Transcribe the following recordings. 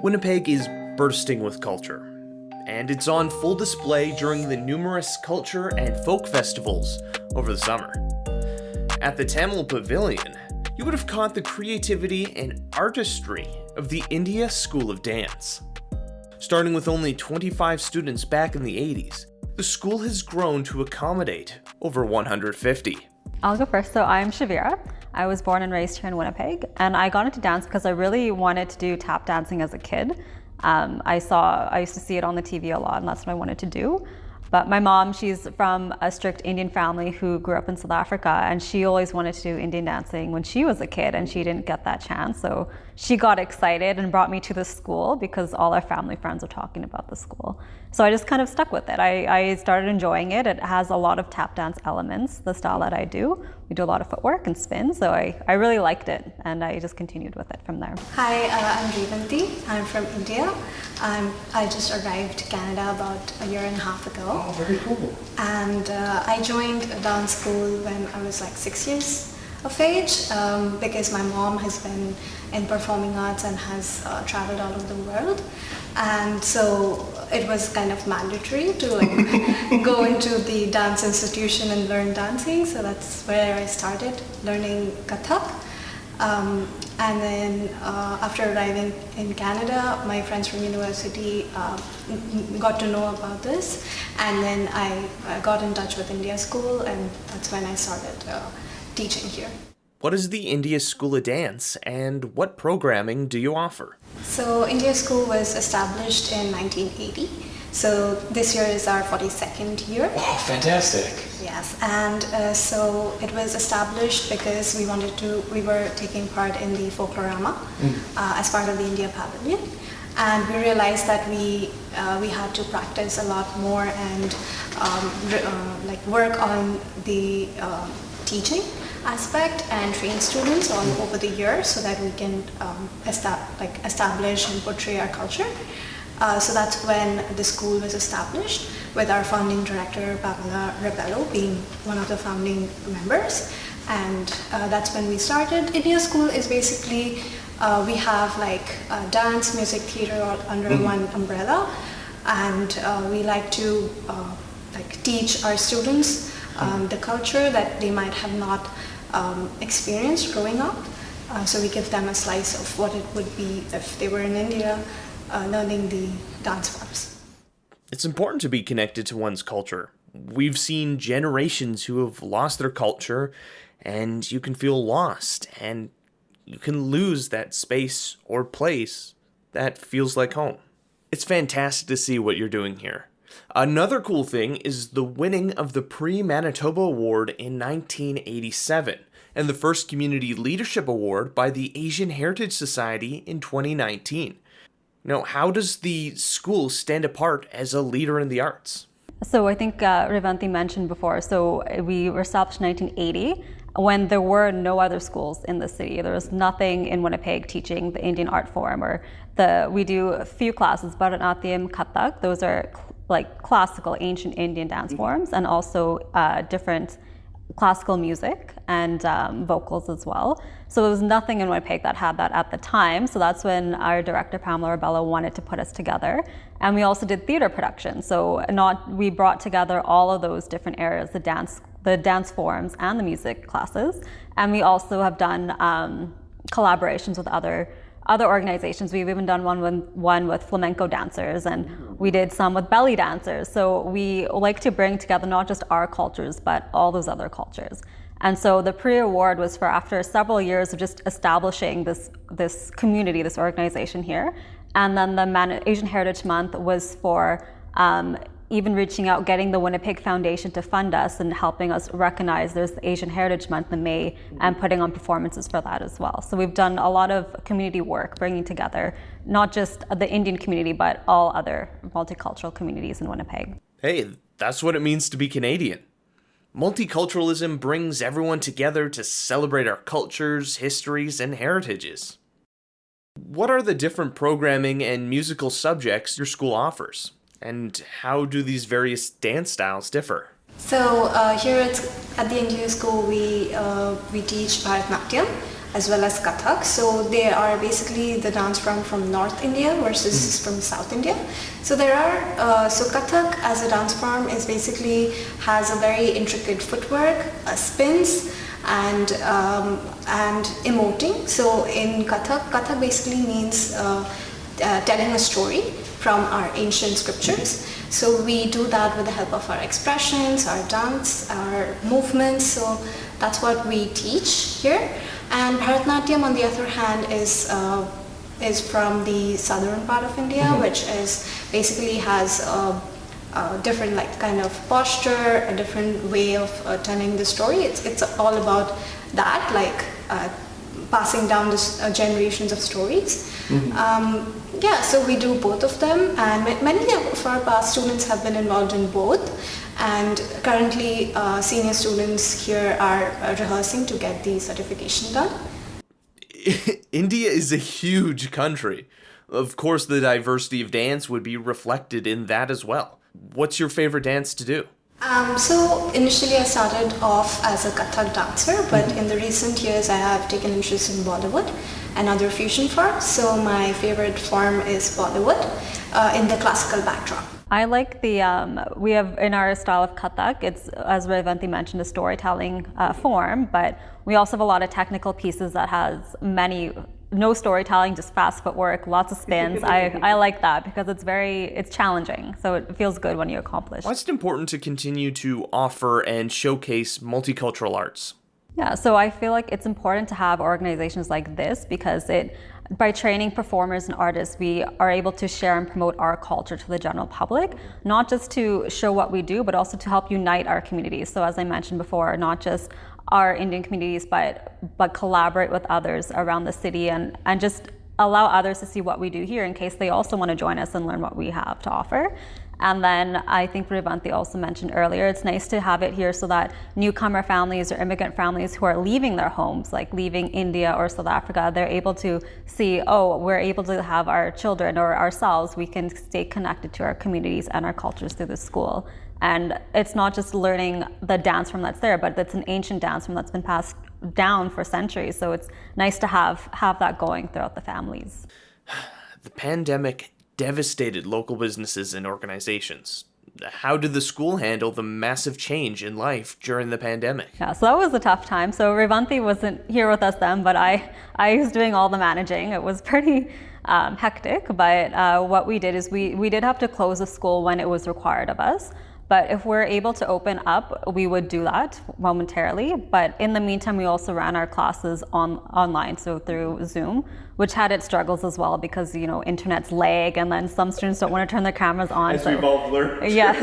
Winnipeg is bursting with culture, and it's on full display during the numerous culture and folk festivals over the summer. At the Tamil Pavilion, you would have caught the creativity and artistry of the India School of Dance. Starting with only 25 students back in the 80s, the school has grown to accommodate over 150. I'll go first. So I'm Shavira. I was born and raised here in Winnipeg, and I got into dance because I really wanted to do tap dancing as a kid. I used to see it on the TV a lot, and that's what I wanted to do. But my mom, she's from a strict Indian family who grew up in South Africa, and she always wanted to do Indian dancing when she was a kid, and she didn't get that chance. So she got excited and brought me to the school because all our family friends were talking about the school. So I just kind of stuck with it. I started enjoying it. It has a lot of tap dance elements, the style that I do. We do a lot of footwork and spin, so I really liked it, and I just continued with it from there. Hi, I'm Revanti. I'm from India. I just arrived to Canada about a year and a half ago. Oh, very cool. And I joined a dance school when I was like 6 years of age because my mom has been in performing arts and has traveled all over the world. And so it was kind of mandatory to go into the dance institution and learn dancing. So that's where I started learning Kathak. And then after arriving in Canada, my friends from university got to know about this, and then I got in touch with India School, and that's when I started teaching here. What is the India School of Dance, and what programming do you offer? So India School was established in 1980. So this year is our 42nd year. Oh, fantastic. Yes, and so it was established because we were taking part in the Folklorama as part of the India Pavilion. And we realized that we had to practice a lot more and work on the teaching aspect and train students all over the year so that we can establish and portray our culture. So that's when the school was established, with our founding director, Pamela Rebello, being one of the founding members. And that's when we started. India School is basically, we have dance, music, theater all under one umbrella. And we like to teach our students the culture that they might have not experienced growing up. So we give them a slice of what it would be if they were in India, learning the dance forms. It's important to be connected to one's culture. We've seen generations who have lost their culture, and you can feel lost, and you can lose that space or place that feels like home. It's fantastic to see what you're doing here. Another cool thing is the winning of the Pre-Manitoba Award in 1987, and the first Community Leadership Award by the Asian Heritage Society in 2019. Now, how does the school stand apart as a leader in the arts? So I think Revanti mentioned before, so we were established in 1980 when there were no other schools in the city. There was nothing in Winnipeg teaching the Indian art form. We do a few classes, Bharatanatyam, Kathak. Those are classical ancient Indian dance forms, and also different classical music and vocals as well. So there was nothing in Winnipeg that had that at the time. So that's when our director, Pamela Rebello, wanted to put us together. And we also did theater production. So we brought together all of those different areas, the dance forms and the music classes. And we also have done collaborations with other organizations. We've even done one with flamenco dancers, and we did some with belly dancers. So we like to bring together not just our cultures, but all those other cultures. And so the pre-award was for after several years of just establishing this community, this organization here. And then the Asian Heritage Month was for even reaching out, getting the Winnipeg Foundation to fund us and helping us recognize there's the Asian Heritage Month in May and putting on performances for that as well. So we've done a lot of community work, bringing together not just the Indian community, but all other multicultural communities in Winnipeg. Hey, that's what it means to be Canadian. Multiculturalism brings everyone together to celebrate our cultures, histories, and heritages. What are the different programming and musical subjects your school offers? And how do these various dance styles differ? So here at the India School, we teach Bharatanatyam, as well as Kathak. So they are basically the dance form from North India versus from South India. So there are, so Kathak as a dance form is basically has a very intricate footwork, spins, and emoting. So in Kathak basically means telling a story from our ancient scriptures. So we do that with the help of our expressions, our dance, our movements. So that's what we teach here. And Bharatanatyam, on the other hand, is from the southern part of India, which is basically has a different kind of posture, a different way of telling the story. It's all about that, passing down the generations of stories. So we do both of them, and many of our past students have been involved in both, and currently senior students here are rehearsing to get the certification done. India is a huge country. Of course, the diversity of dance would be reflected in that as well. What's your favorite dance to do? So initially I started off as a Kathak dancer, but in the recent years I have taken interest in Bollywood and other fusion forms. So my favorite form is Bollywood in the classical backdrop. I like we have in our style of Kathak, it's, as Revanthi mentioned, a storytelling form, but we also have a lot of technical pieces that has no storytelling, just fast footwork, lots of spins. I like that because it's challenging, so it feels good when you accomplish. Why is it important to continue to offer and showcase multicultural arts? Yeah, so I feel like it's important to have organizations like this because by training performers and artists, we are able to share and promote our culture to the general public, not just to show what we do, but also to help unite our communities. So as I mentioned before, not just our Indian communities, but collaborate with others around the city and just allow others to see what we do here in case they also want to join us and learn what we have to offer. And then I think Revanthi also mentioned earlier, it's nice to have it here so that newcomer families or immigrant families who are leaving their homes, like leaving India or South Africa, they're able to see, we're able to have our children or ourselves, we can stay connected to our communities and our cultures through the school. And it's not just learning the dance form that's there, but it's an ancient dance form that's been passed down for centuries. So it's nice to have that going throughout the families. The pandemic devastated local businesses and organizations. How did the school handle the massive change in life during the pandemic? Yeah, so that was a tough time. So Revanthi wasn't here with us then, but I was doing all the managing. It was pretty hectic, but what we did is we did have to close the school when it was required of us. But if we're able to open up, we would do that momentarily. But in the meantime, we also ran our classes online, so through Zoom, which had its struggles as well because, internet's lag and then some students don't want to turn their cameras on. As we've all learned. Yes.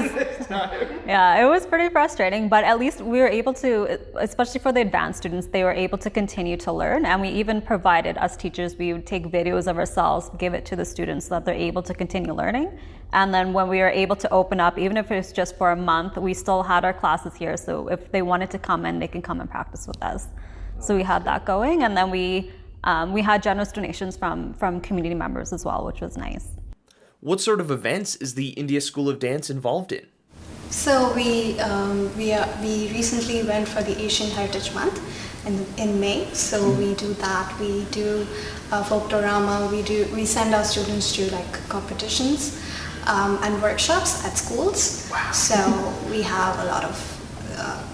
Yeah, it was pretty frustrating, but at least we were able to, especially for the advanced students, they were able to continue to learn. And we even provided, us teachers, we would take videos of ourselves, give it to the students so that they're able to continue learning. And then when we were able to open up, even if it was just for a month, we still had our classes here. So if they wanted to come in, they can come and practice with us. So we had that going. And then we had generous donations from community members as well, which was nice. What sort of events is the India School of Dance involved in? So we recently went for the Asian Heritage Month in May. So we do that. We do folklorama. We send our students to competitions and workshops at schools. Wow. So we have a lot of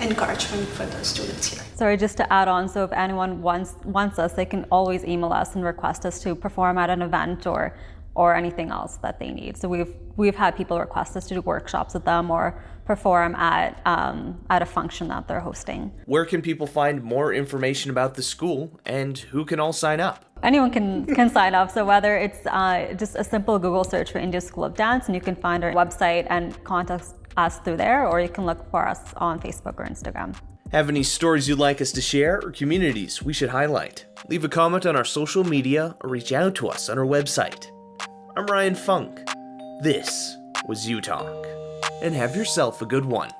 encouragement for the students here. Sorry, just to add on, so if anyone wants us, they can always email us and request us to perform at an event or anything else that they need. So we've had people request us to do workshops with them or perform at a function that they're hosting. Where can people find more information about the school and who can all sign up? Anyone can sign up. So whether it's just a simple Google search for India School of Dance, and you can find our website and contact us through there, or you can look for us on Facebook or Instagram. Have any stories you'd like us to share or communities we should highlight? Leave a comment on our social media or reach out to us on our website. I'm Ryan Funk. This was You Talk. And have yourself a good one.